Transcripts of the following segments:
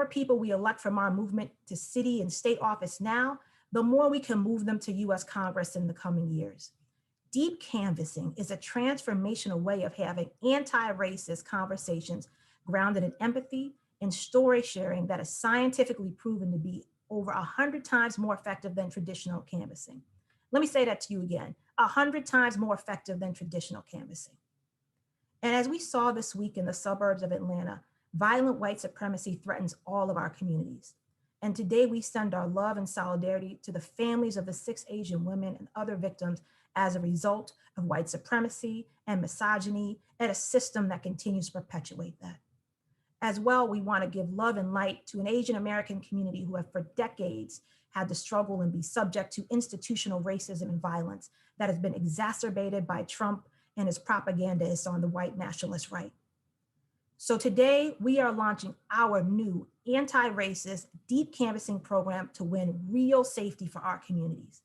people we elect from our movement to city and state office now, the more we can move them to US Congress in the coming years. Deep canvassing is a transformational way of having anti-racist conversations grounded in empathy and story sharing that is scientifically proven to be over 100 times more effective than traditional canvassing. Let me say that to you again, 100 times more effective than traditional canvassing. And as we saw this week in the suburbs of Atlanta, violent white supremacy threatens all of our communities. And today we send our love and solidarity to the families of the 6 Asian women and other victims as a result of white supremacy and misogyny and a system that continues to perpetuate that. As well, we want to give love and light to an Asian American community who have for decades had to struggle and be subject to institutional racism and violence that has been exacerbated by Trump and his propagandists on the white nationalist right. So today we are launching our new anti-racist deep canvassing program to win real safety for our communities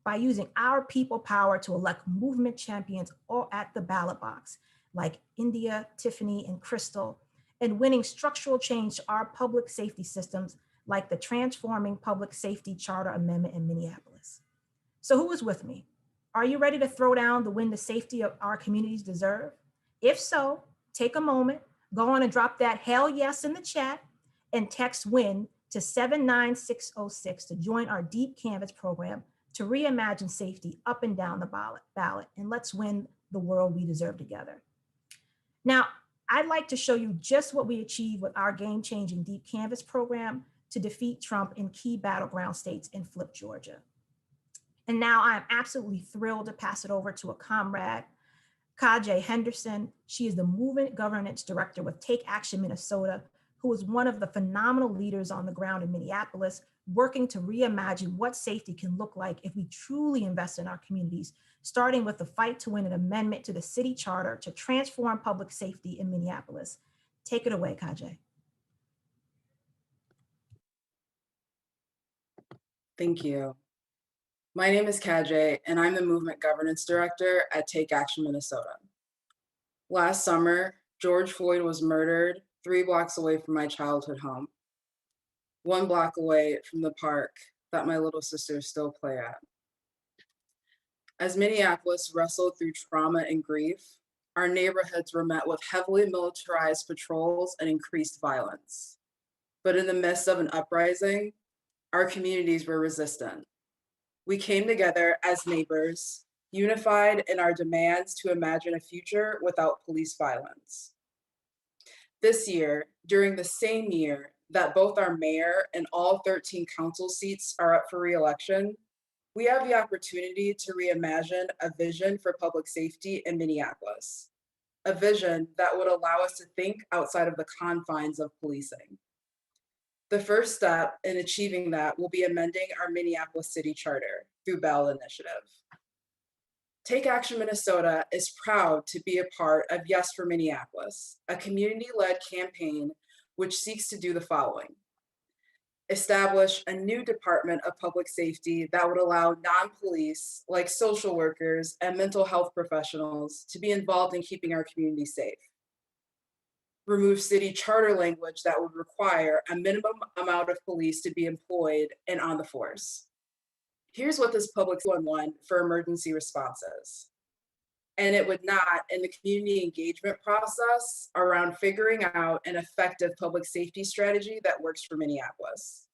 by using our people power to elect movement champions all at the ballot box, like India, Tiffany, and Crystal, and winning structural change to our public safety systems like the Transforming Public Safety Charter Amendment in Minneapolis. So who is with me? Are you ready to throw down the win the safety of our communities deserve? If so, take a moment, go on and drop that hell yes in the chat and text WIN to 79606 to join our deep canvas program to reimagine safety up and down the ballot, and let's win the world we deserve together. Now, I'd like to show you just what we achieved with our game-changing deep canvas program to defeat Trump in key battleground states and flip Georgia. And now I am absolutely thrilled to pass it over to a comrade, Kajay Henderson. She is the Movement Governance Director with Take Action Minnesota, who is one of the phenomenal leaders on the ground in Minneapolis, working to reimagine what safety can look like if we truly invest in our communities, starting with the fight to win an amendment to the city charter to transform public safety in Minneapolis. Take it away, Kajay. Thank you. My name is Kajay, and I'm the Movement Governance Director at Take Action Minnesota. Last summer, George Floyd was murdered 3 blocks away from my childhood home, 1 block away from the park that my little sisters still play at. As Minneapolis wrestled through trauma and grief, our neighborhoods were met with heavily militarized patrols and increased violence. But in the midst of an uprising, our communities were resistant. We came together as neighbors, unified in our demands to imagine a future without police violence. This year, during the same year that both our mayor and all 13 council seats are up for re-election, we have the opportunity to reimagine a vision for public safety in Minneapolis, a vision that would allow us to think outside of the confines of policing. The first step in achieving that will be amending our Minneapolis City Charter through ballot initiative. Take Action Minnesota is proud to be a part of Yes for Minneapolis, a community-led campaign which seeks to do the following: establish a new Department of Public Safety that would allow non-police, like social workers and mental health professionals, to be involved in keeping our community safe. Remove city charter language that would require a minimum amount of police to be employed and on the force. Here's what this public 911 for emergency responses. And it would not, in the community engagement process around figuring out an effective public safety strategy that works for Minneapolis.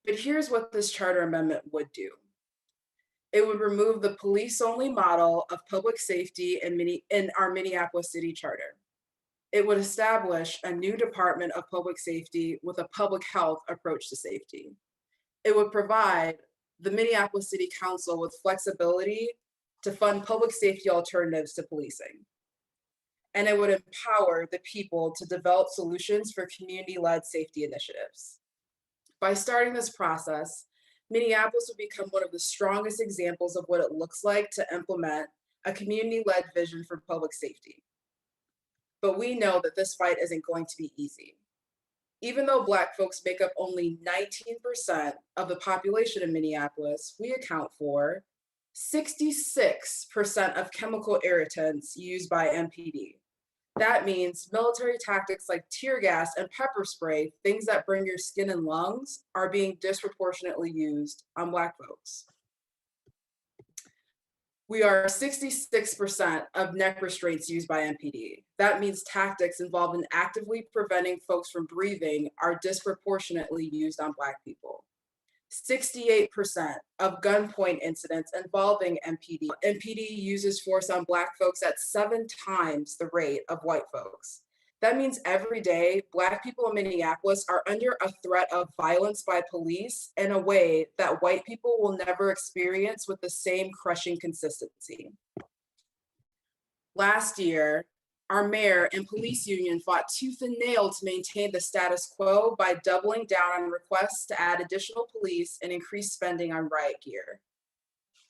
But here's what this charter amendment would do. It would remove the police-only model of public safety in our Minneapolis City Charter. It would establish a new Department of Public Safety with a public health approach to safety. It would provide the Minneapolis City Council with flexibility to fund public safety alternatives to policing. And it would empower the people to develop solutions for community-led safety initiatives. By starting this process, Minneapolis would become one of the strongest examples of what it looks like to implement a community-led vision for public safety. But we know that this fight isn't going to be easy. Even though Black folks make up only 19% of the population in Minneapolis, we account for 66% of chemical irritants used by MPD, That means military tactics like tear gas and pepper spray, things that burn your skin and lungs, are being disproportionately used on Black folks. We are 66% of neck restraints used by MPD. That means tactics involved in actively preventing folks from breathing are disproportionately used on Black people. 68% of gunpoint incidents involving MPD. MPD uses force on Black folks at 7 times the rate of white folks. That means every day, Black people in Minneapolis are under a threat of violence by police in a way that white people will never experience with the same crushing consistency. Last year, our mayor and police union fought tooth and nail to maintain the status quo by doubling down on requests to add additional police and increase spending on riot gear.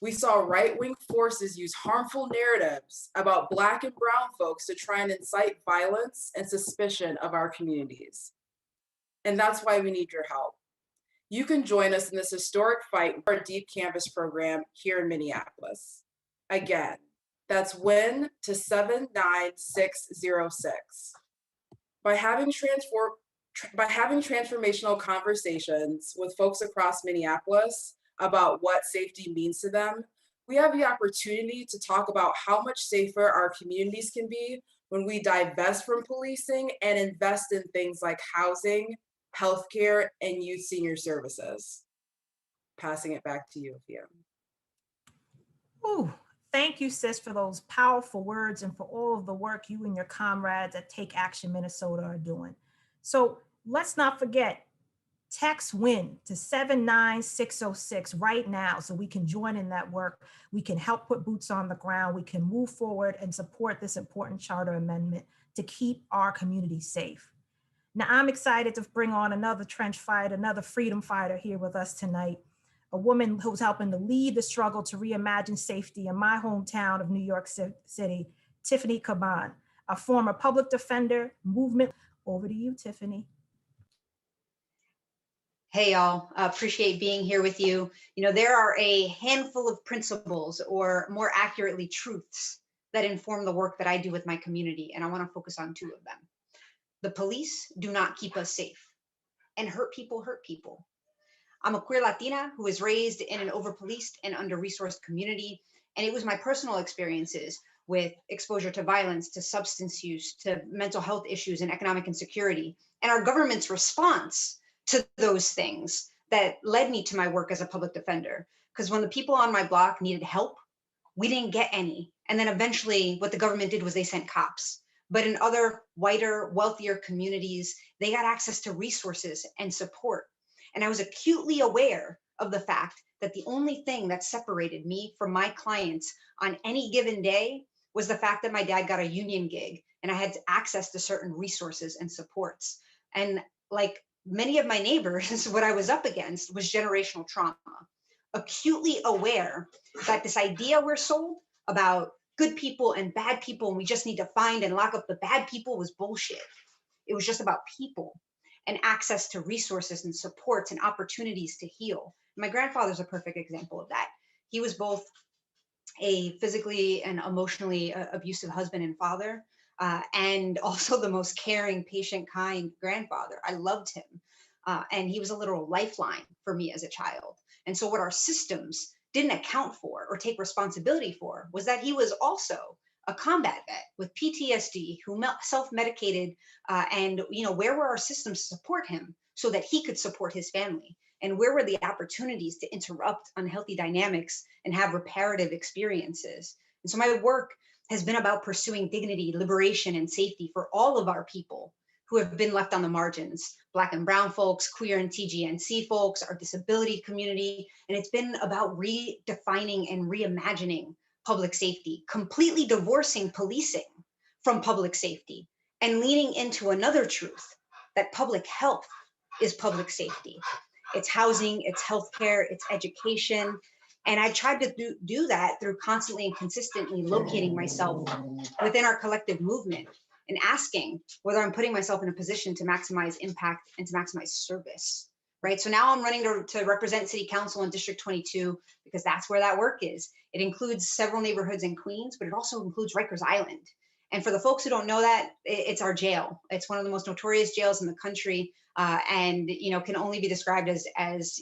We saw right-wing forces use harmful narratives about Black and brown folks to try and incite violence and suspicion of our communities. And that's why we need your help. You can join us in this historic fight with our Deep Canvas program here in Minneapolis. Again, that's WIN to 79606. By having transformational conversations with folks across Minneapolis about what safety means to them, we have the opportunity to talk about how much safer our communities can be when we divest from policing and invest in things like housing, healthcare, and youth senior services. Passing it back to you, Afia. Ooh, thank you, sis, for those powerful words and for all of the work you and your comrades at Take Action Minnesota are doing. So let's not forget, text WIN to 79606 right now so we can join in that work. We can help put boots on the ground. We can move forward and support this important charter amendment to keep our community safe. Now, I'm excited to bring on another trench fighter, another freedom fighter here with us tonight, a woman who's helping to lead the struggle to reimagine safety in my hometown of New York City, Tiffany Caban, a former public defender, movement. Over to you, Tiffany. Hey, y'all, appreciate being here with you. You know, there are a handful of principles, or more accurately, truths that inform the work that I do with my community, and I want to focus on 2 of them. The police do not keep us safe, and hurt people hurt people. I'm a queer Latina who was raised in an over-policed and under-resourced community, and it was my personal experiences with exposure to violence, to substance use, to mental health issues and economic insecurity, and our government's response to those things that led me to my work as a public defender. Because when the people on my block needed help, we didn't get any. And then eventually what the government did was they sent cops. But in other whiter, wealthier communities, they got access to resources and support. And I was acutely aware of the fact that the only thing that separated me from my clients on any given day was the fact that my dad got a union gig and I had access to certain resources and supports. And like many of my neighbors, what I was up against was generational trauma. Acutely aware that this idea we're sold about good people and bad people, and we just need to find and lock up the bad people, was bullshit. It was just about people and access to resources and supports and opportunities to heal. My grandfather's a perfect example of that. He was both a physically and emotionally abusive husband and father, and also the most caring, patient, kind grandfather. I loved him. And he was a literal lifeline for me as a child. And so what our systems didn't account for or take responsibility for was that he was also a combat vet with PTSD who self-medicated, and where were our systems to support him so that he could support his family? And where were the opportunities to interrupt unhealthy dynamics and have reparative experiences? And so my work has been about pursuing dignity, liberation, and safety for all of our people who have been left on the margins, Black and brown folks, queer and TGNC folks, our disability community. And it's been about redefining and reimagining public safety, completely divorcing policing from public safety and leaning into another truth, that public health is public safety. It's housing, it's healthcare, it's education. And I've tried to do that through constantly and consistently locating myself within our collective movement and asking whether I'm putting myself in a position to maximize impact and to maximize service, right? So now I'm running to represent City Council in District 22 because that's where that work is. It includes several neighborhoods in Queens, but it also includes Rikers Island. And for the folks who don't know that, it's our jail. It's one of the most notorious jails in the country, and can only be described as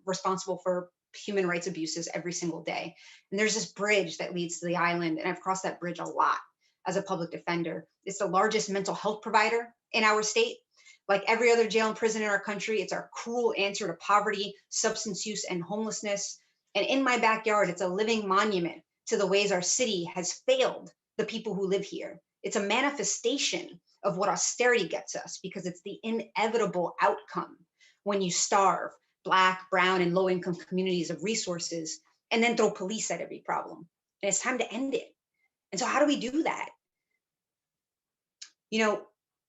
responsible for human rights abuses every single day. And there's this bridge that leads to the island, and I've crossed that bridge a lot as a public defender. It's the largest mental health provider in our state. Like every other jail and prison in our country, it's our cruel answer to poverty, substance use, and homelessness. And in my backyard, it's a living monument to the ways our city has failed the people who live here. It's a manifestation of what austerity gets us, because it's the inevitable outcome when you starve Black, brown, and low-income communities of resources and then throw police at every problem. And it's time to end it. And so how do we do that?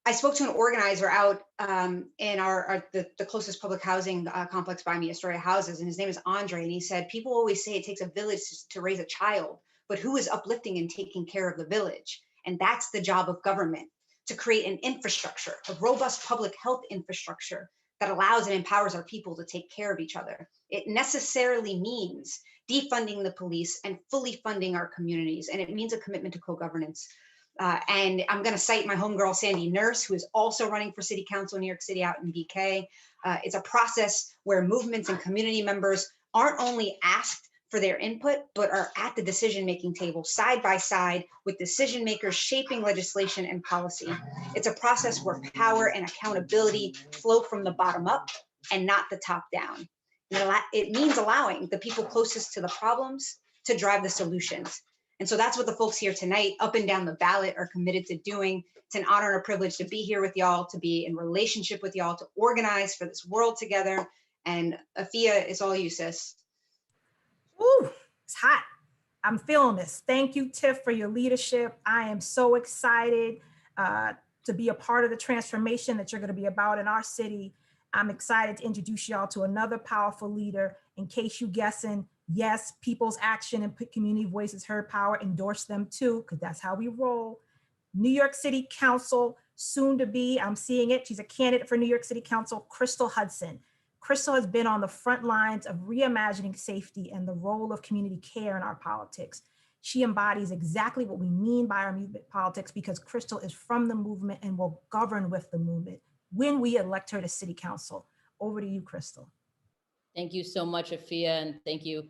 I spoke to an organizer out in the closest public housing complex by me, Astoria Houses, and his name is Andre. And he said, people always say it takes a village to raise a child, but who is uplifting and taking care of the village? And that's the job of government, to create an infrastructure, a robust public health infrastructure that allows and empowers our people to take care of each other. It necessarily means defunding the police and fully funding our communities. And it means a commitment to co-governance. And I'm going to cite my homegirl, Sandy Nurse, who is also running for city council in New York City out in BK. It's a process where movements and community members aren't only asked for their input, but are at the decision-making table side by side with decision makers shaping legislation and policy. It's a process where power and accountability flow from the bottom up and not the top down. It means allowing the people closest to the problems to drive the solutions. And so that's what the folks here tonight, up and down the ballot, are committed to doing. It's an honor and a privilege to be here with y'all, to be in relationship with y'all, to organize for this world together. And Afia, it's all you, sis. Ooh, it's hot. I'm feeling this. Thank you, Tiff, for your leadership. I am so excited to be a part of the transformation that you're going to be about in our city. I'm excited to introduce y'all to another powerful leader. In case you guessing, yes, people's action and community voices heard power, endorse them too, because that's how we roll. New York City Council, soon to be, I'm seeing it. She's a candidate for New York City Council, Crystal Hudson. Crystal has been on the front lines of reimagining safety and the role of community care in our politics. She embodies exactly what we mean by our movement politics, because Crystal is from the movement and will govern with the movement when we elect her to City Council. Over to you, Crystal. Thank you so much, Afia, and thank you,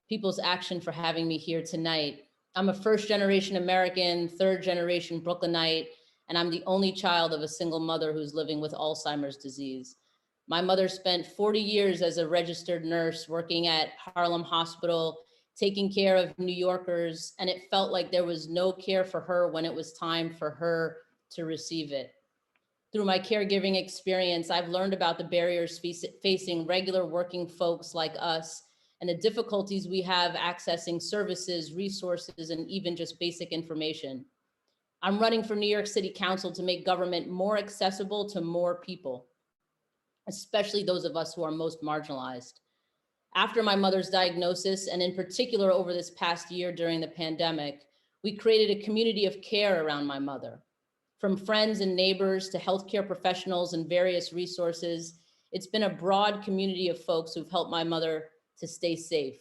People's Action, for having me here tonight. I'm a first-generation American, third-generation Brooklynite, and I'm the only child of a single mother who's living with Alzheimer's disease. My mother spent 40 years as a registered nurse working at Harlem Hospital, taking care of New Yorkers, and it felt like there was no care for her when it was time for her to receive it. Through my caregiving experience, I've learned about the barriers facing regular working folks like us, and the difficulties we have accessing services, resources, and even just basic information. I'm running for New York City Council to make government more accessible to more people, especially those of us who are most marginalized. After my mother's diagnosis, and in particular over this past year during the pandemic, we created a community of care around my mother. From friends and neighbors to healthcare professionals and various resources, it's been a broad community of folks who've helped my mother to stay safe.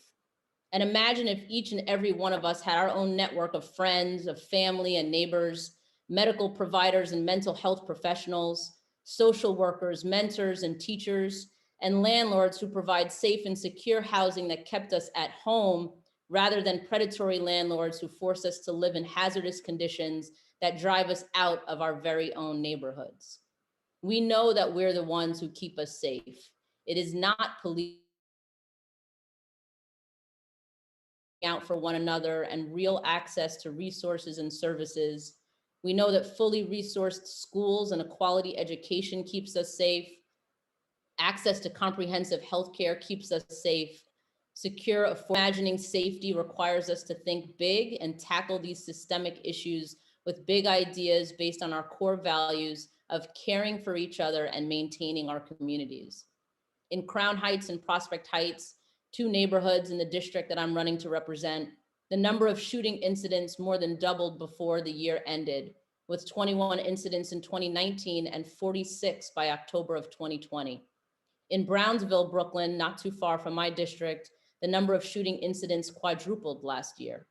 And imagine if each and every one of us had our own network of friends, of family and neighbors, medical providers and mental health professionals, social workers, mentors and teachers, and landlords who provide safe and secure housing that kept us at home, rather than predatory landlords who force us to live in hazardous conditions that drive us out of our very own neighborhoods. We know that we're the ones who keep us safe. It is not police out for one another and real access to resources and services. We know that fully resourced schools and a quality education keeps us safe. Access to comprehensive healthcare keeps us safe. Secure, imagining safety requires us to think big and tackle these systemic issues with big ideas based on our core values of caring for each other and maintaining our communities. In Crown Heights and Prospect Heights, two neighborhoods in the district that I'm running to represent, the number of shooting incidents more than doubled before the year ended, with 21 incidents in 2019 and 46 by October of 2020. In Brownsville, Brooklyn, not too far from my district, the number of shooting incidents quadrupled last year.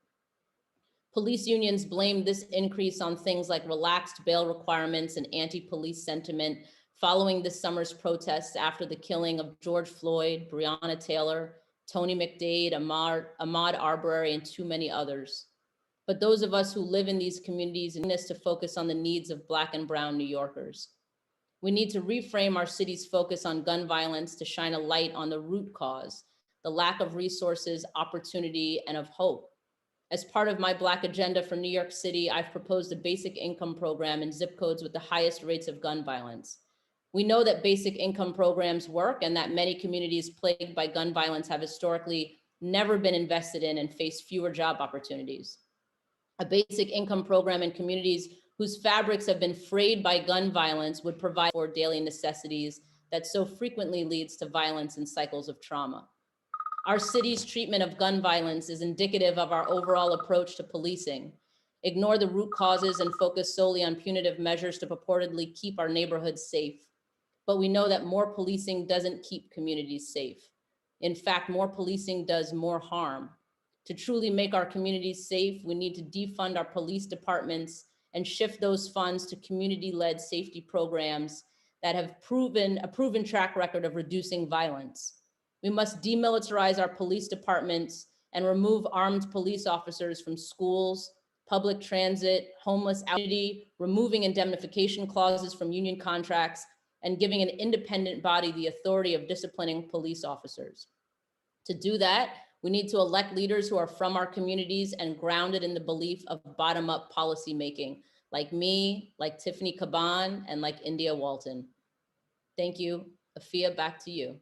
Police unions blame this increase on things like relaxed bail requirements and anti-police sentiment following this summer's protests after the killing of George Floyd, Breonna Taylor, Tony McDade, Ahmaud Arbery, and too many others. But those of us who live in these communities need us to focus on the needs of Black and Brown New Yorkers. We need to reframe our city's focus on gun violence to shine a light on the root cause, the lack of resources, opportunity, and of hope. As part of my Black agenda for New York City, I've proposed a basic income program in zip codes with the highest rates of gun violence. We know that basic income programs work and that many communities plagued by gun violence have historically never been invested in and face fewer job opportunities. A basic income program in communities whose fabrics have been frayed by gun violence would provide for daily necessities that so frequently leads to violence and cycles of trauma. Our city's treatment of gun violence is indicative of our overall approach to policing. Ignore the root causes and focus solely on punitive measures to purportedly keep our neighborhoods safe. But we know that more policing doesn't keep communities safe. In fact, more policing does more harm. To truly make our communities safe, we need to defund our police departments and shift those funds to community-led safety programs that have a proven track record of reducing violence. We must demilitarize our police departments and remove armed police officers from schools, public transit, homeless activity, removing indemnification clauses from union contracts, and giving an independent body the authority of disciplining police officers. To do that, we need to elect leaders who are from our communities and grounded in the belief of bottom-up policymaking, like me, like Tiffany Caban, and like India Walton. Thank you. Afia, back to you.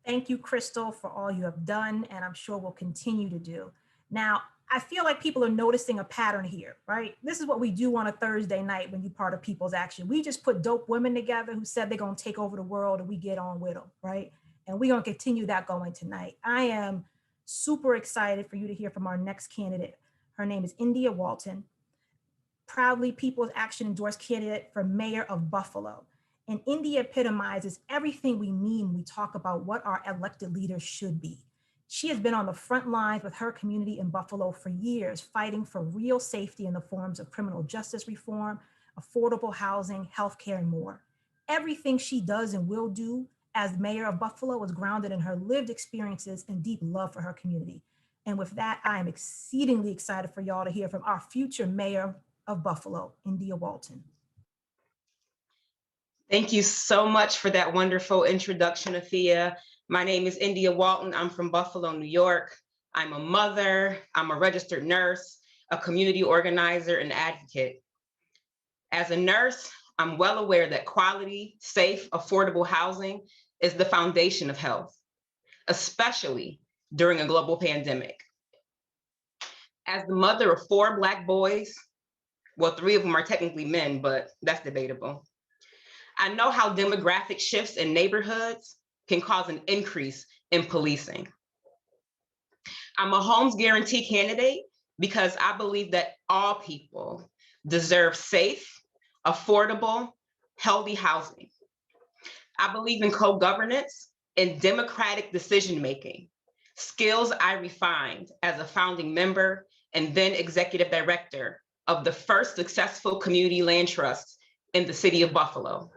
Thank you, Crystal, for all you have done, and I'm sure will continue to do. Now, I feel like people are noticing a pattern here, right? This is what we do on a Thursday night when you're part of People's Action. We just put dope women together who said they're going to take over the world, and we get on with them, right? And we're going to continue that going tonight. I am super excited for you to hear from our next candidate. Her name is India Walton, proudly People's Action endorsed candidate for mayor of Buffalo. And India epitomizes everything we mean when we talk about what our elected leaders should be. She has been on the front lines with her community in Buffalo for years, fighting for real safety in the forms of criminal justice reform, affordable housing, healthcare, and more. Everything she does and will do as mayor of Buffalo is grounded in her lived experiences and deep love for her community. And with that, I am exceedingly excited for y'all to hear from our future mayor of Buffalo, India Walton. Thank you so much for that wonderful introduction, Afia. My name is India Walton. I'm from Buffalo, New York. I'm a mother, I'm a registered nurse, a community organizer, and advocate. As a nurse, I'm well aware that quality, safe, affordable housing is the foundation of health, especially during a global pandemic. As the mother of 4 Black boys, well, 3 of them are technically men, but that's debatable. I know how demographic shifts in neighborhoods can cause an increase in policing. I'm a Homes Guarantee candidate because I believe that all people deserve safe, affordable, healthy housing. I believe in co-governance and democratic decision-making, skills I refined as a founding member and then executive director of the first successful community land trust in the city of Buffalo,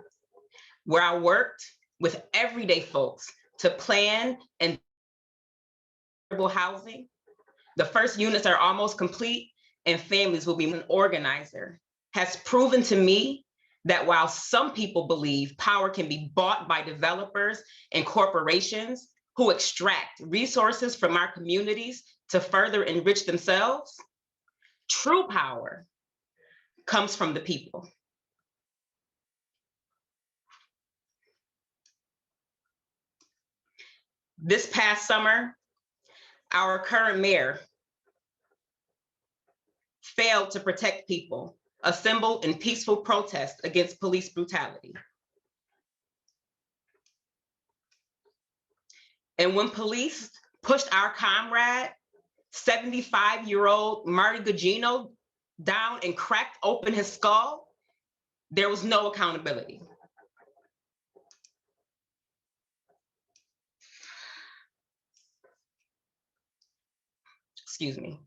where I worked with everyday folks to plan and affordable housing. The first units are almost complete and families will be. An organizer has proven to me that while some people believe power can be bought by developers and corporations who extract resources from our communities to further enrich themselves, true power comes from the people. This past summer, our current mayor failed to protect people assembled in peaceful protest against police brutality. And when police pushed our comrade, 75-year-old Marty Gugino, down and cracked open his skull, there was no accountability. Excuse me.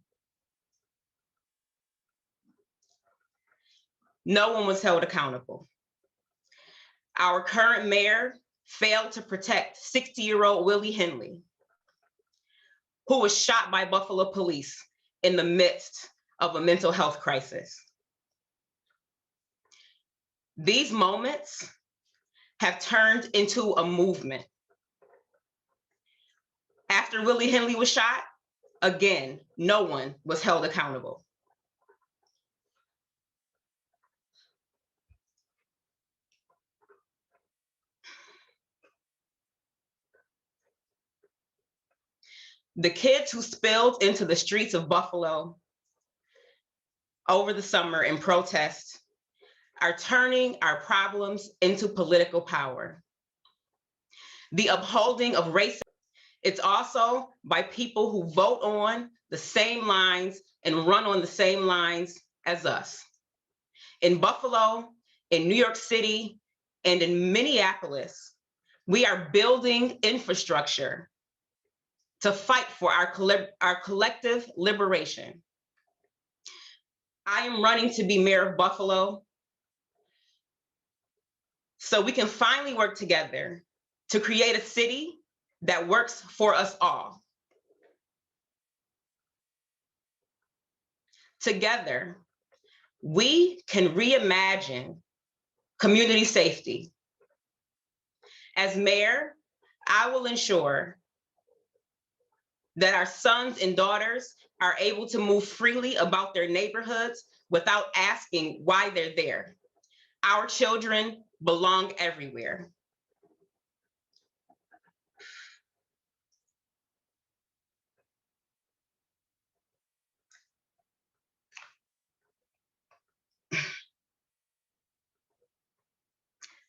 no one was held accountable. Our current mayor failed to protect 60-year-old Willie Henley, who was shot by Buffalo police in the midst of a mental health crisis. These moments have turned into a movement. After Willie Henley was shot, again, no one was held accountable. The kids who spilled into the streets of Buffalo over the summer in protest are turning our problems into political power. The upholding of racism, it's also by people who vote on the same lines and run on the same lines as us. In Buffalo, in New York City, and in Minneapolis, we are building infrastructure to fight for our collective liberation. I am running to be mayor of Buffalo so we can finally work together to create a city that works for us all. Together, we can reimagine community safety. As mayor, I will ensure that our sons and daughters are able to move freely about their neighborhoods without asking why they're there. Our children belong everywhere.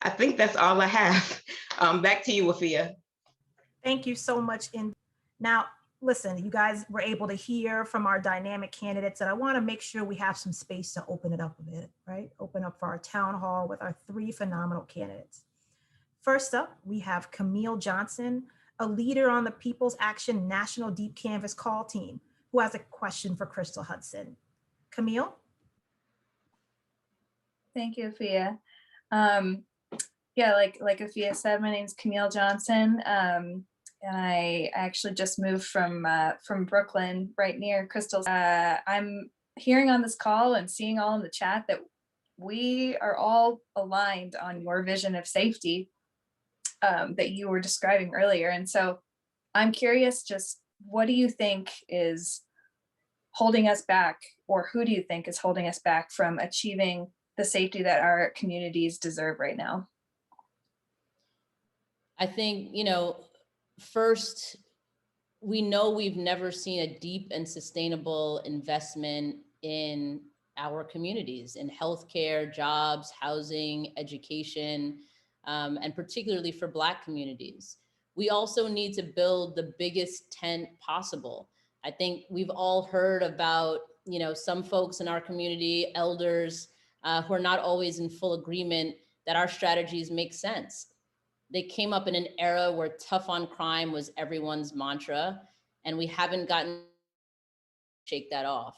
I think that's all I have. Back to you, Wafia. Thank you so much. Now, listen, you guys were able to hear from our dynamic candidates, and I want to make sure we have some space to open it up a bit, right? Open up for our town hall with our three phenomenal candidates. First up, we have Camille Johnson, a leader on the People's Action National Deep Canvas Call Team, who has a question for Crystal Hudson. Camille? Thank you, Afia. Yeah, like Afia said, my name is Camille Johnson, and I actually just moved from Brooklyn, right near Crystal's. I'm hearing on this call and seeing all in the chat that we are all aligned on your vision of safety that you were describing earlier. And so I'm curious, just what do you think is holding us back, or who do you think is holding us back from achieving the safety that our communities deserve right now? I think, first, we know we've never seen a deep and sustainable investment in our communities, in healthcare, jobs, housing, education, and particularly for Black communities. We also need to build the biggest tent possible. I think we've all heard about, some folks in our community, elders, who are not always in full agreement that our strategies make sense. They came up in an era where tough on crime was everyone's mantra, and we haven't gotten to shake that off.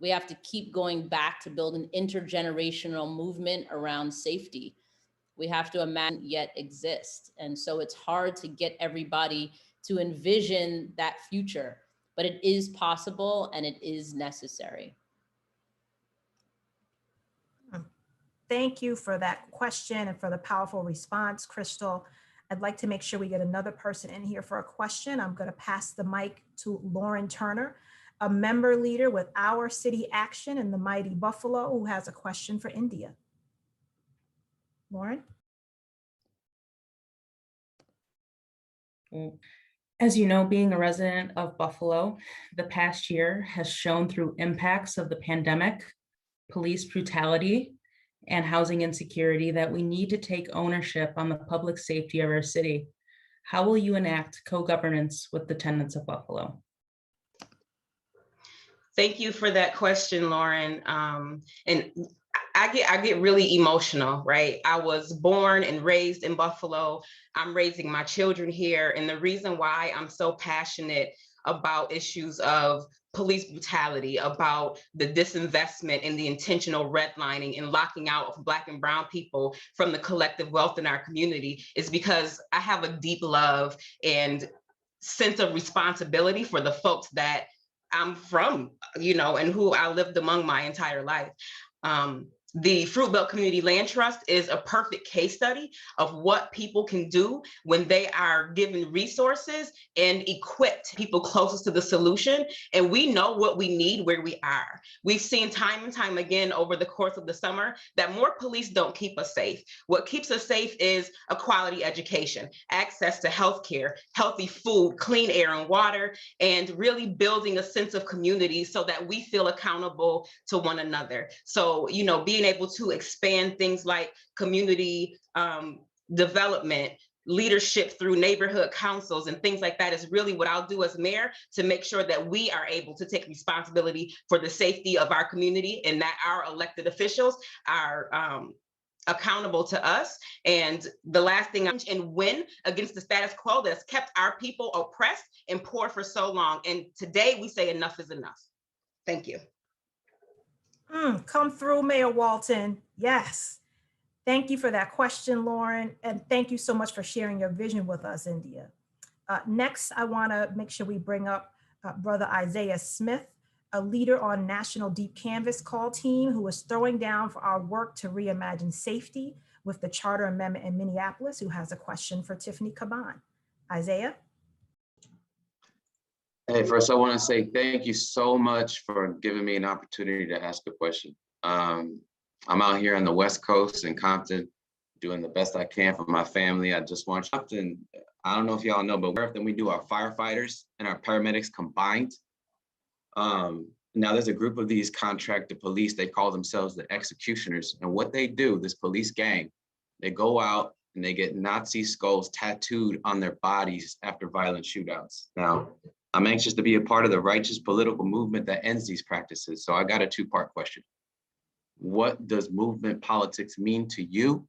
We have to keep going back to build an intergenerational movement around safety. We have to imagine yet exist. And so it's hard to get everybody to envision that future, but it is possible and it is necessary. Thank you for that question and for the powerful response, Crystal. I'd like to make sure we get another person in here for a question. I'm going to pass the mic to Lauren Turner, a member leader with Our City Action in the mighty Buffalo, who has a question for India. Lauren? As you know, being a resident of Buffalo, the past year has shown through impacts of the pandemic, police brutality, and housing insecurity that we need to take ownership on the public safety of our city. How will you enact co-governance with the tenants of Buffalo? Thank you for that question, Lauren. And I get really emotional, right? I was born and raised in Buffalo. I'm raising my children here. And the reason why I'm so passionate about issues of police brutality, about the disinvestment and the intentional redlining and locking out of Black and brown people from the collective wealth in our community, is because I have a deep love and sense of responsibility for the folks that I'm from, and who I lived among my entire life. The Fruit Belt Community Land Trust is a perfect case study of what people can do when they are given resources and equipped people closest to the solution. And we know what we need where we are. We've seen time and time again over the course of the summer that more police don't keep us safe. What keeps us safe is a quality education, access to healthcare, healthy food, clean air and water, and really building a sense of community so that we feel accountable to one another. So, being able to expand things like community development, leadership through neighborhood councils and things like that is really what I'll do as mayor to make sure that we are able to take responsibility for the safety of our community and that our elected officials are accountable to us. And the last thing, and win against the status quo that's kept our people oppressed and poor for so long. And today we say enough is enough. Thank you. Come through, Mayor Walton. Yes. Thank you for that question, Lauren. And thank you so much for sharing your vision with us, India. Next, I want to make sure we bring up Brother Isaiah Smith, a leader on National Deep Canvas Call team who is throwing down for our work to reimagine safety with the Charter Amendment in Minneapolis, who has a question for Tiffany Caban. Isaiah? Hey, first I want to say thank you so much for giving me an opportunity to ask a question. I'm out here on the West Coast in Compton, doing the best I can for my family. I just want Compton, I don't know if y'all know, but more often we do our firefighters and our paramedics combined. Now there's a group of these contracted police, they call themselves the executioners. And what they do, this police gang, they go out and they get Nazi skulls tattooed on their bodies after violent shootouts. Now, I'm anxious to be a part of the righteous political movement that ends these practices. So I got a two-part question. What does movement politics mean to you?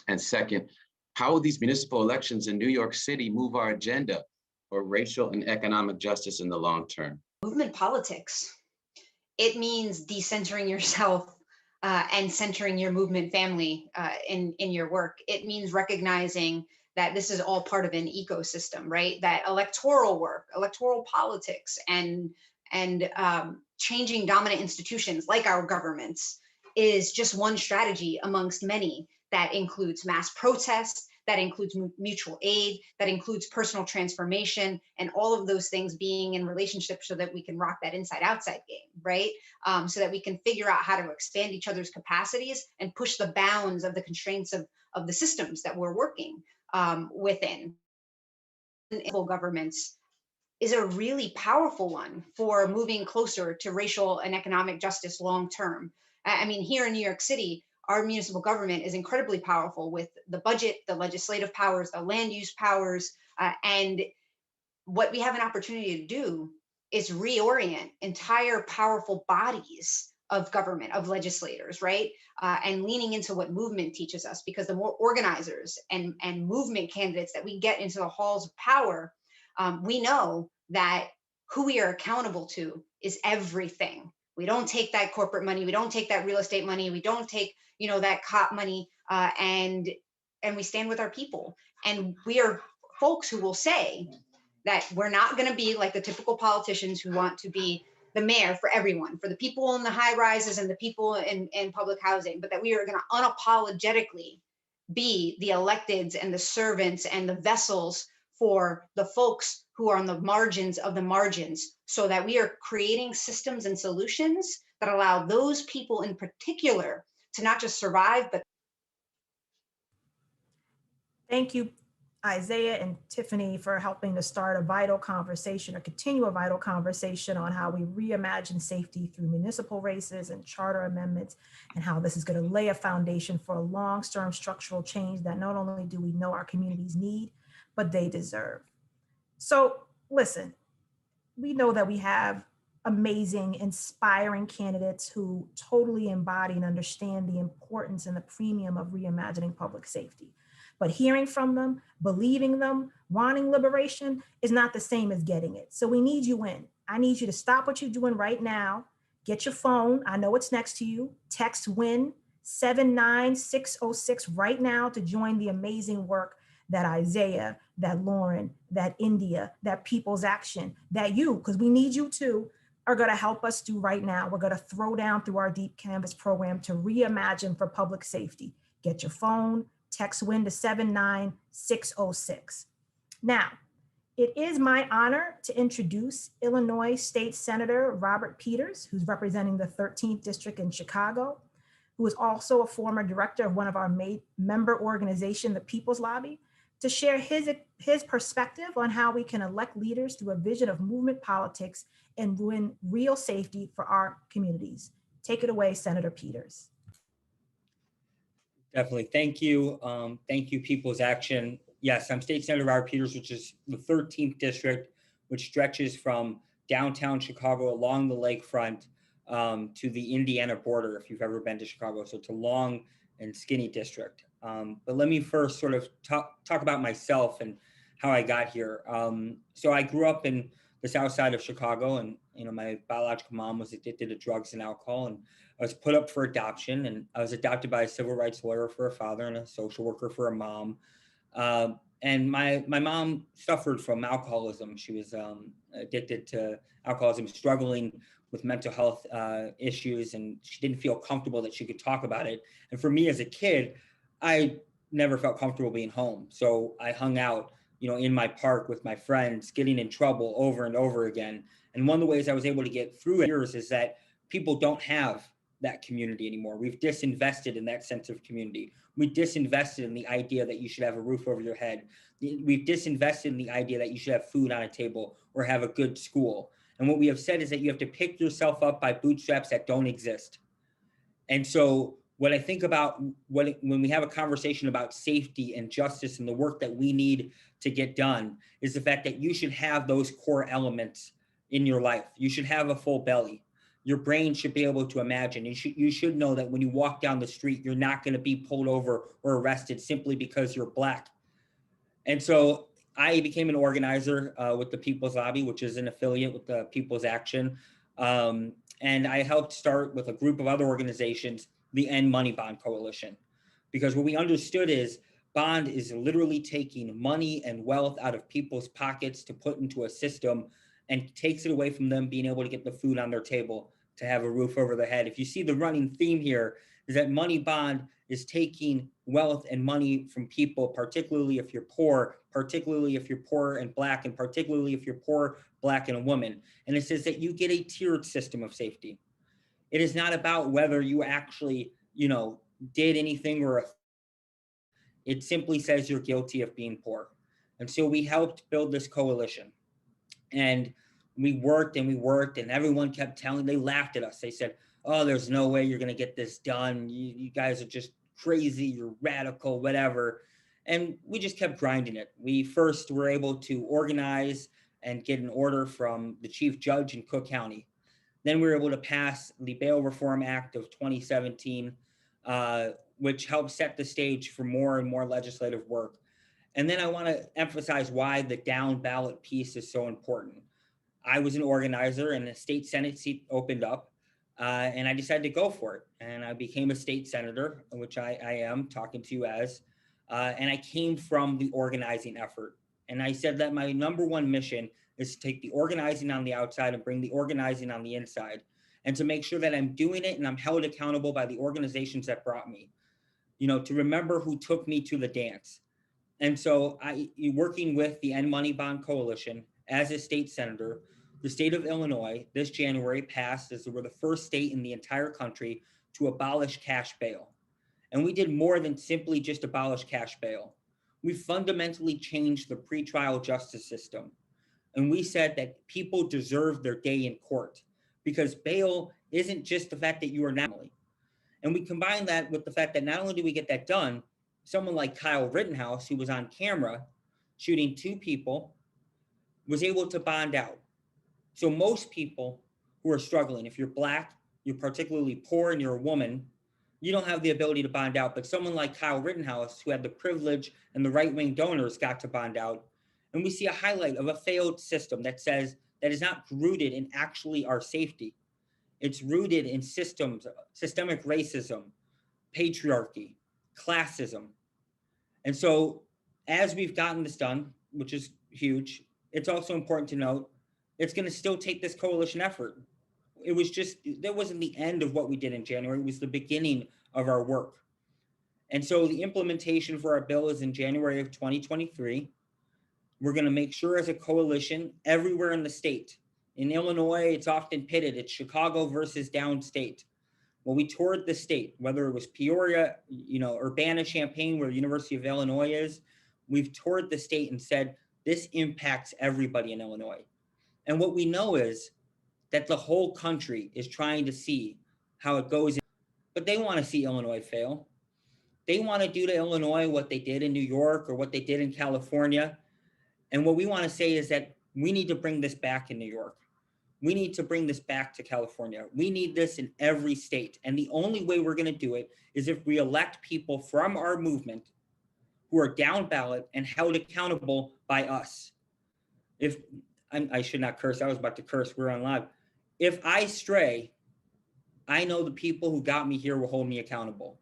And second, how will these municipal elections in New York City move our agenda for racial and economic justice in the long term? Movement politics. It means decentering yourself and centering your movement family in your work. It means recognizing that this is all part of an ecosystem, right? That electoral work, electoral politics, and changing dominant institutions like our governments is just one strategy amongst many that includes mass protests, that includes mutual aid, that includes personal transformation, and all of those things being in relationship so that we can rock that inside-outside game, right? So that we can figure out how to expand each other's capacities and push the bounds of the constraints of the systems that we're working within. Governments is a really powerful one for moving closer to racial and economic justice long term. I mean, here in New York City, our municipal government is incredibly powerful with the budget, the legislative powers, the land use powers, and what we have an opportunity to do is reorient entire powerful bodies of government, of legislators, right? And leaning into what movement teaches us, because the more organizers and movement candidates that we get into the halls of power, we know that who we are accountable to is everything. We don't take that corporate money, we don't take that real estate money, we don't take, that cop money, and we stand with our people. And we are folks who will say that we're not going to be like the typical politicians who want to be the mayor for everyone, for the people in the high rises and the people in public housing, but that we are going to unapologetically be the electeds and the servants and the vessels for the folks who are on the margins of the margins, so that we are creating systems and solutions that allow those people in particular to not just survive, but. Thank you, Isaiah and Tiffany, for helping to start a vital conversation or continue a vital conversation on how we reimagine safety through municipal races and charter amendments, and how this is going to lay a foundation for a long-term structural change that not only do we know our communities need, but they deserve. So listen, we know that we have amazing, inspiring candidates who totally embody and understand the importance and the premium of reimagining public safety. But hearing from them, believing them, Wanting liberation is not the same as getting it. So we need you in. I need you to stop what you're doing right now. Get your phone. I know it's next to you. Text WIN 79606 right now to join the amazing work that Isaiah, that Lauren, that India, that People's Action, that you, because we need you too, are going to help us do right now. We're going to throw down through our Deep Canvas program to reimagine for public safety. Get your phone, text WIN to 79606. Now, it is my honor to introduce Illinois State Senator Robert Peters, who's representing the 13th District in Chicago, who is also a former director of one of our member organization, the People's Lobby, to share his perspective on how we can elect leaders through a vision of movement politics and win real safety for our communities. Take it away, Senator Peters. Definitely. Thank you. Thank you, People's Action. Yes, I'm State Senator Robert Peters, which is the 13th district, which stretches from downtown Chicago along the lakefront to the Indiana border, if you've ever been to Chicago. So it's a long and skinny district. But let me first sort of talk about myself and how I got here. So I grew up in the south side of Chicago, and my biological mom was addicted to drugs and alcohol, and I was put up for adoption, and I was adopted by a civil rights lawyer for a father and a social worker for a mom. And my mom suffered from alcoholism. She was addicted to alcoholism, struggling with mental health issues, and she didn't feel comfortable that she could talk about it. And for me as a kid, I never felt comfortable being home. So I hung out, in my park with my friends, getting in trouble over and over again. And one of the ways I was able to get through it is that people don't have that community anymore. We've disinvested in that sense of community. We disinvested in the idea that you should have a roof over your head. We've disinvested in the idea that you should have food on a table or have a good school. And what we have said is that you have to pick yourself up by bootstraps that don't exist. And so what I think about when we have a conversation about safety and justice and the work that we need to get done is the fact that you should have those core elements in your life. You should have a full belly. Your brain should be able to imagine. You should know that when you walk down the street, you're not going to be pulled over or arrested simply because you're Black. And so I became an organizer with the People's Lobby, which is an affiliate with the People's Action. And I helped start with a group of other organizations, the End Money Bond Coalition. Because what we understood is bond is literally taking money and wealth out of people's pockets to put into a system and takes it away from them being able to get the food on their table, to have a roof over their head. If you see the running theme here is that money bond is taking wealth and money from people, particularly if you're poor, particularly if you're poor and Black, and particularly if you're poor, Black, and a woman. And it says that you get a tiered system of safety. It is not about whether you actually, did anything it simply says you're guilty of being poor. And so we helped build this coalition. And we worked and everyone kept they laughed at us. They said, oh, there's no way you're going to get this done. You guys are just crazy. You're radical, whatever. And we just kept grinding it. We first were able to organize and get an order from the chief judge in Cook County. Then we were able to pass the Bail Reform Act of 2017, which helped set the stage for more and more legislative work. And then I want to emphasize why the down ballot piece is so important. I was an organizer and a state Senate seat opened up and I decided to go for it. And I became a state senator, which I am talking to you as, and I came from the organizing effort. And I said that my number one mission is to take the organizing on the outside and bring the organizing on the inside, and to make sure that I'm doing it and I'm held accountable by the organizations that brought me, to remember who took me to the dance. And so working with the End Money Bond Coalition as a state senator, the state of Illinois this January passed as we're the first state in the entire country to abolish cash bail. And we did more than simply just abolish cash bail. We fundamentally changed the pretrial justice system. And we said that people deserve their day in court, because bail isn't just the fact that you are not. And we combined that with the fact that not only do we get that done, someone like Kyle Rittenhouse, who was on camera shooting 2 people, was able to bond out. So most people who are struggling, if you're Black, you're particularly poor, and you're a woman, you don't have the ability to bond out. But someone like Kyle Rittenhouse, who had the privilege and the right-wing donors, got to bond out. And we see a highlight of a failed system that is not rooted in actually our safety. It's rooted in systemic racism, patriarchy, classism. And so as we've gotten this done, which is huge, it's also important to note it's going to still take this coalition effort. That wasn't the end of what we did in January. It was the beginning of our work. And so the implementation for our bill is in January of 2023. We're going to make sure as a coalition everywhere in the state. In Illinois, it's often pitted. It's Chicago versus downstate. Well, we toured the state, whether it was Peoria, Urbana-Champaign, where the University of Illinois is. We've toured the state and said, this impacts everybody in Illinois. And what we know is that the whole country is trying to see how it goes, but they want to see Illinois fail. They want to do to Illinois what they did in New York or what they did in California. And what we want to say is that we need to bring this back in New York. We need to bring this back to California. We need this in every state. And the only way we're going to do it is if we elect people from our movement who are down ballot and held accountable by us. I should not curse. I was about to curse. We're on live. If I stray, I know the people who got me here will hold me accountable.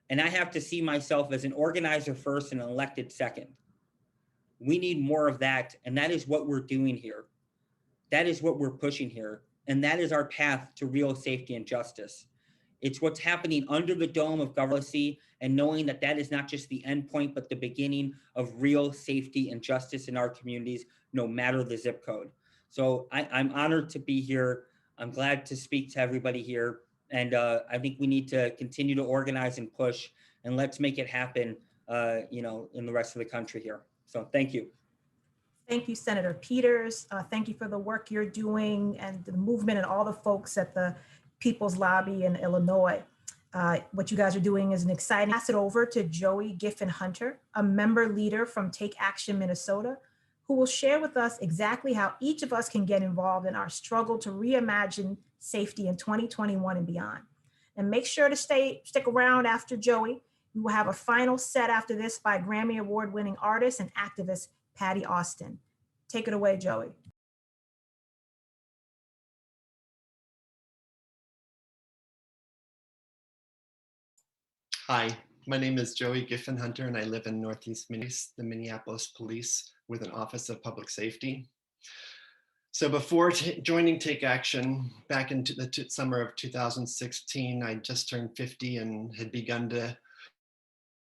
And I have to see myself as an organizer first and an elected second. We need more of that. And that is what we're doing here. That is what we're pushing here. And that is our path to real safety and justice. It's what's happening under the dome of governance, and knowing that that is not just the end point, but the beginning of real safety and justice in our communities, no matter the zip code. So I'm honored to be here. I'm glad to speak to everybody here. And I think we need to continue to organize and push, and let's make it happen, in the rest of the country here. So thank you. Thank you, Senator Peters. Thank you for the work you're doing and the movement and all the folks at the People's Lobby in Illinois. What you guys are doing is an exciting. Pass it over to Joey Giffen-Hunter, a member leader from Take Action Minnesota, who will share with us exactly how each of us can get involved in our struggle to reimagine safety in 2021 and beyond. And make sure to stick around after Joey. We will have a final set after this by Grammy Award-winning artist and activist Patti Austin. Take it away, Joey. Hi, my name is Joey Giffen-Hunter, and I live in Northeast Minneapolis, the Minneapolis Police, with an Office of Public Safety. So before joining Take Action back into the summer of 2016, I just turned 50 and had begun to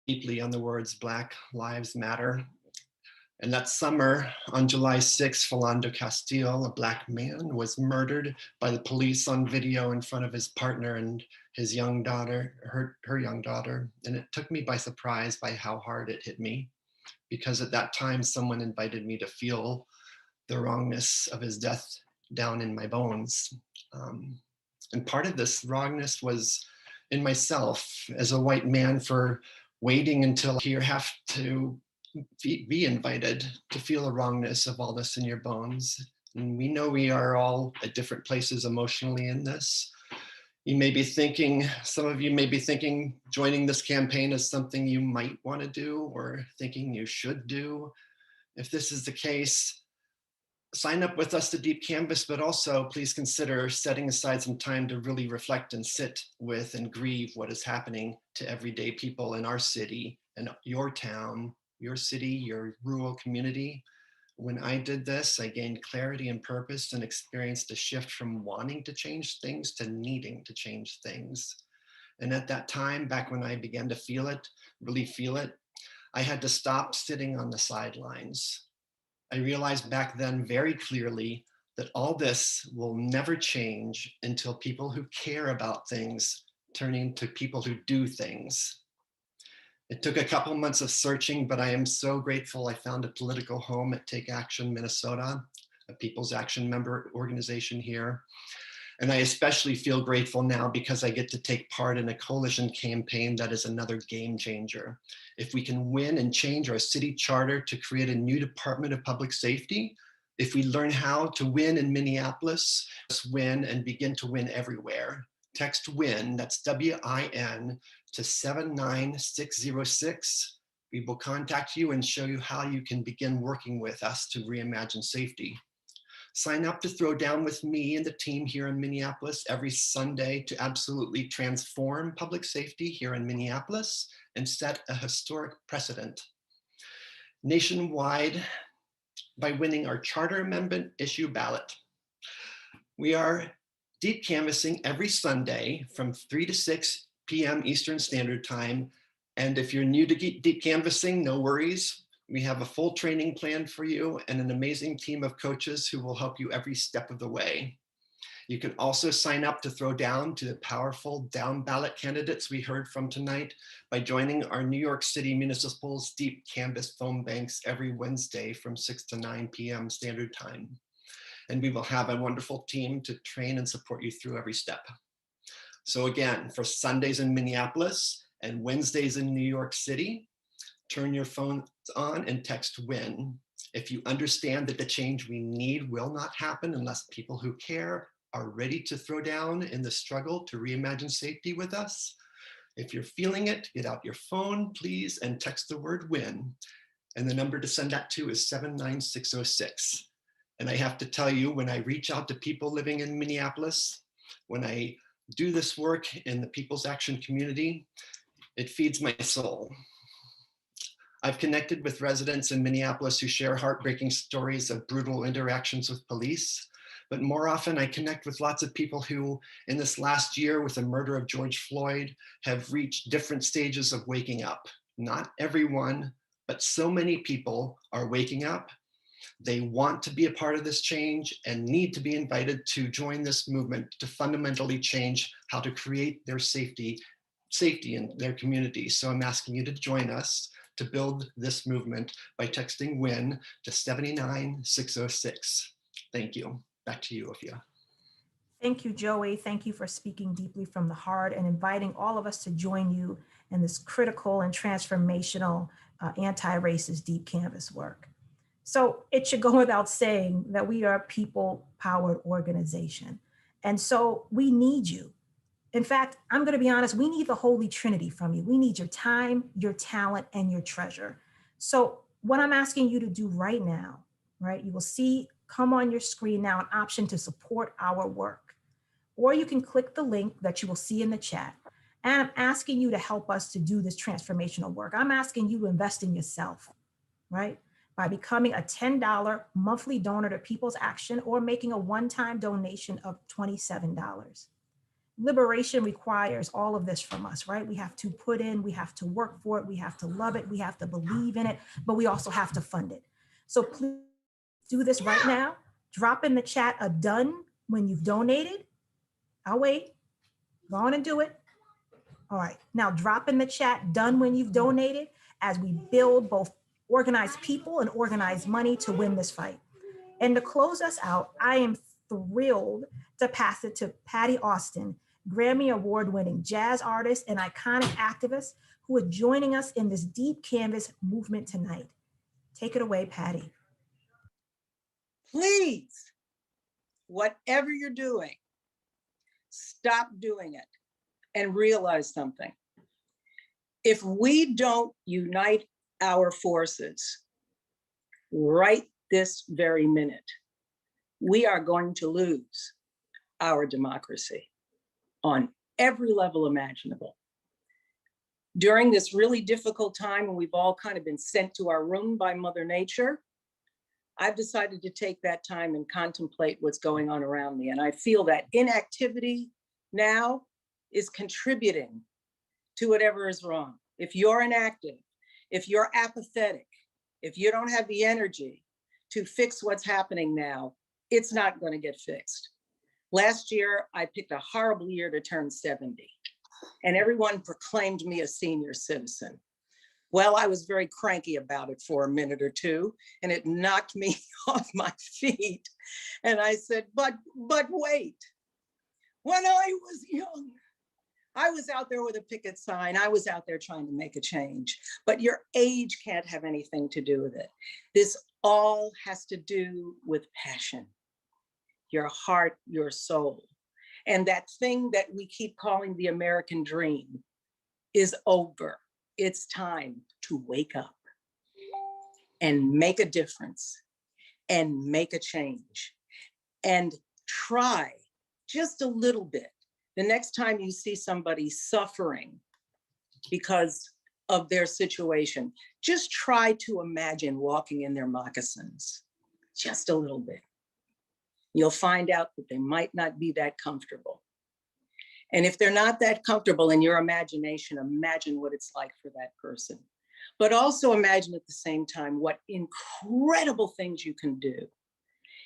deeply on the words Black Lives Matter. And that summer, on July 6th, Philando Castile, a Black man, was murdered by the police on video in front of his partner and his young daughter, her young daughter. And it took me by surprise by how hard it hit me, because at that time, someone invited me to feel the wrongness of his death down in my bones. And part of this wrongness was in myself as a white man for waiting until you have to be invited to feel the wrongness of all this in your bones. And we know we are all at different places emotionally in this. You may be thinking, some of you may be thinking joining this campaign is something you might want to do or thinking you should do. If this is the case, sign up with us to Deep Canvas, but also please consider setting aside some time to really reflect and sit with and grieve what is happening to everyday people in our city and your town, your city, your rural community. When I did this, I gained clarity and purpose and experienced a shift from wanting to change things to needing to change things. And at that time, back when I began to feel it, really feel it, I had to stop sitting on the sidelines. I realized back then very clearly that all this will never change until people who care about things turn into people who do things. It took a couple months of searching, but I am so grateful I found a political home at Take Action Minnesota, a People's Action member organization here. And I especially feel grateful now because I get to take part in a coalition campaign that is another game changer. If we can win and change our city charter to create a new Department of Public Safety, if we learn how to win in Minneapolis, let's win and begin to win everywhere. Text WIN, that's W-I-N, to 79606. We will contact you and show you how you can begin working with us to reimagine safety. Sign up to throw down with me and the team here in Minneapolis every Sunday to absolutely transform public safety here in Minneapolis and set a historic precedent nationwide by winning our charter amendment issue ballot. We are deep canvassing every Sunday from 3 to 6 p.m. Eastern Standard Time. And if you're new to deep canvassing, no worries. We have a full training plan for you and an amazing team of coaches who will help you every step of the way. You can also sign up to throw down to the powerful down ballot candidates we heard from tonight by joining our New York City Municipal's Deep Canvas phone banks every Wednesday from 6 to 9 p.m. Standard Time. And we will have a wonderful team to train and support you through every step. So again, for Sundays in Minneapolis and Wednesdays in New York City, turn your phones on and text WIN. If you understand that the change we need will not happen unless people who care are ready to throw down in the struggle to reimagine safety with us. If you're feeling it, get out your phone, please, and text the word WIN. And the number to send that to is 79606. And I have to tell you, when I reach out to people living in Minneapolis, when I do this work in the People's Action community, it feeds my soul. I've connected with residents in Minneapolis who share heartbreaking stories of brutal interactions with police. But more often, I connect with lots of people who, in this last year with the murder of George Floyd, have reached different stages of waking up. Not everyone, but so many people are waking up. They want to be a part of this change and need to be invited to join this movement to fundamentally change how to create their safety in their community. So I'm asking you to join us to build this movement by texting WIN to 79606. Thank you. Back to you, Afia. Thank you, Joey. Thank you for speaking deeply from the heart and inviting all of us to join you in this critical and transformational anti-racist deep canvas work. So it should go without saying that we are a people-powered organization. And so we need you. In fact, I'm going to be honest, we need the Holy Trinity from you. We need your time, your talent, and your treasure. So what I'm asking you to do right now, right, you will see come on your screen now an option to support our work. Or you can click the link that you will see in the chat. And I'm asking you to help us to do this transformational work. I'm asking you to invest in yourself, right? By becoming a $10 monthly donor to People's Action or making a one-time donation of $27. Liberation requires all of this from us, right? We have to put in, we have to work for it, we have to love it, we have to believe in it, but we also have to fund it. So please do this right now. Drop in the chat a done when you've donated. I'll wait. Go on and do it. All right, now drop in the chat done when you've donated as we build both organized people and organized money to win this fight. And to close us out, I am thrilled to pass it to Patti Austin, Grammy Award-winning jazz artist and iconic activist who is joining us in this deep canvas movement tonight. Take it away, Patti. Please, whatever you're doing, stop doing it and realize something. If we don't unite our forces right this very minute, we are going to lose our democracy on every level imaginable. During this really difficult time when we've all kind of been sent to our room by Mother Nature, I've decided to take that time and contemplate what's going on around me. And I feel that inactivity now is contributing to whatever is wrong. If you're inactive, if you're apathetic, if you don't have the energy to fix what's happening now, it's not going to get fixed. Last year, I picked a horrible year to turn 70, and everyone proclaimed me a senior citizen. Well, I was very cranky about it for a minute or two, and it knocked me off my feet. And I said, but wait, when I was young, I was out there with a picket sign. I was out there trying to make a change, but your age can't have anything to do with it. This all has to do with passion, your heart, your soul. And that thing that we keep calling the American dream is over. it's time to wake up and make a difference and make a change and try just a little bit. The next time you see somebody suffering because of their situation, just try to imagine walking in their moccasins, just a little bit. You'll find out that they might not be that comfortable. And if they're not that comfortable in your imagination, imagine what it's like for that person. But also imagine at the same time what incredible things you can do.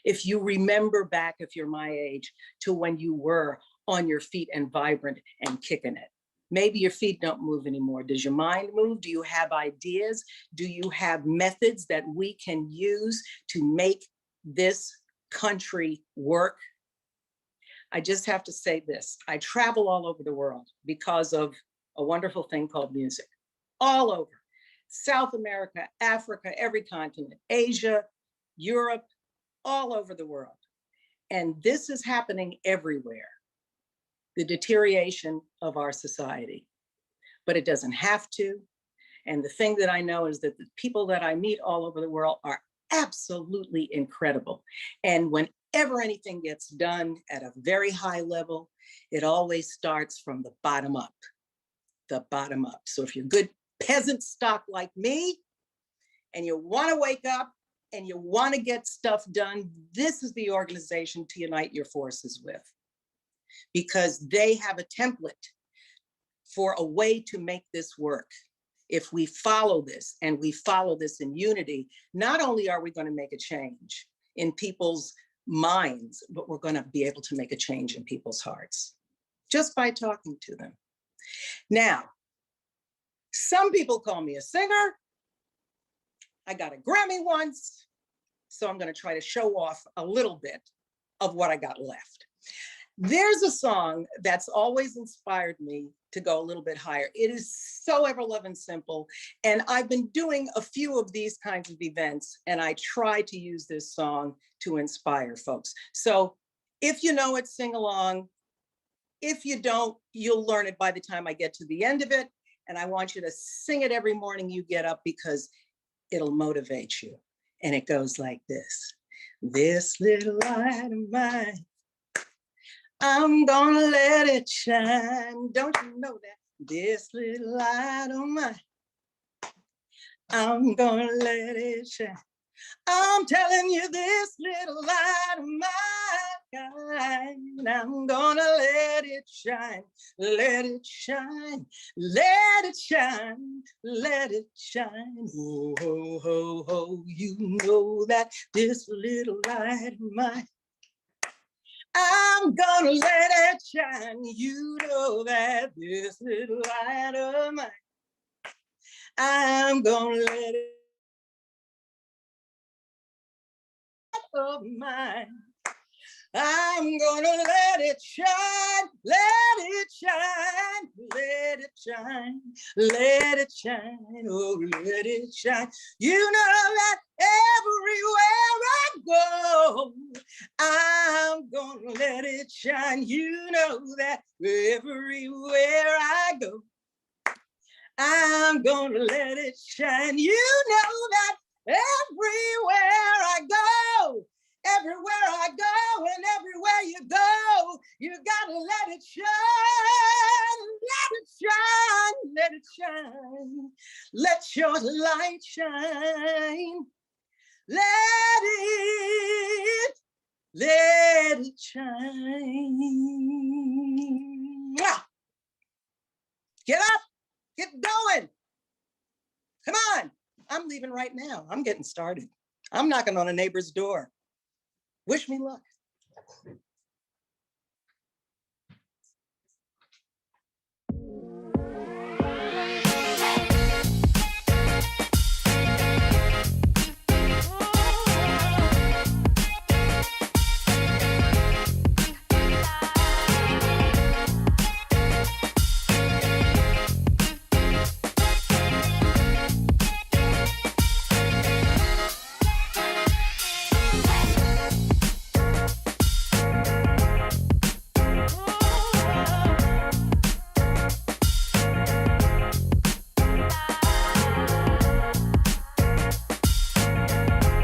If you remember back, if you're my age, to when you were on your feet and vibrant and kicking it. Maybe your feet don't move anymore. Does your mind move? Do you have ideas? Do you have methods that we can use to make this country work? I just have to say this. I travel all over the world because of a wonderful thing called music. All over. South America, Africa, every continent, Asia, Europe, all over the world. And this is happening everywhere. The deterioration of our society. But it doesn't have to. And the thing that I know is that the people that I meet all over the world are absolutely incredible. And whenever anything gets done at a very high level, it always starts from the bottom up. The bottom up. So if you're good peasant stock like me, and you want to wake up and you want to get stuff done, this is the organization to unite your forces with. Because they have a template for a way to make this work. If we follow this and we follow this in unity, not only are we going to make a change in people's minds, but we're going to be able to make a change in people's hearts just by talking to them. Now, some people call me a singer. I got a Grammy once, so I'm going to try to show off a little bit of what I got left. There's a song that's always inspired me to go a little bit higher. It is so ever loving simple. And I've been doing a few of these kinds of events, and I try to use this song to inspire folks. So if you know it, sing along. If you don't, you'll learn it by the time I get to the end of it. And I want you to sing it every morning you get up because it'll motivate you. And it goes like this. This little light of mine, I'm gonna let it shine. Don't you know that? This little light of mine, I'm gonna let it shine. I'm telling you, this little light of mine, I'm gonna let it shine. Let it shine, let it shine, let it shine. Oh, ho, ho, ho, you know that this little light of mine, I'm gonna let it shine. You know that this little light of mine, I'm gonna let it of mine. I'm gonna let it shine, let it shine, let it shine, let it shine, oh, let it shine. You know that everywhere I go, I'm gonna let it shine. You know that everywhere I go, I'm gonna let it shine. You know that everywhere I go, everywhere I go and everywhere you go, you gotta let it shine, let it shine, let it shine. Let your light shine. Let it shine. Mwah! Get up, get going. Come on. I'm leaving right now. I'm getting started. I'm knocking on a neighbor's door. Wish me luck.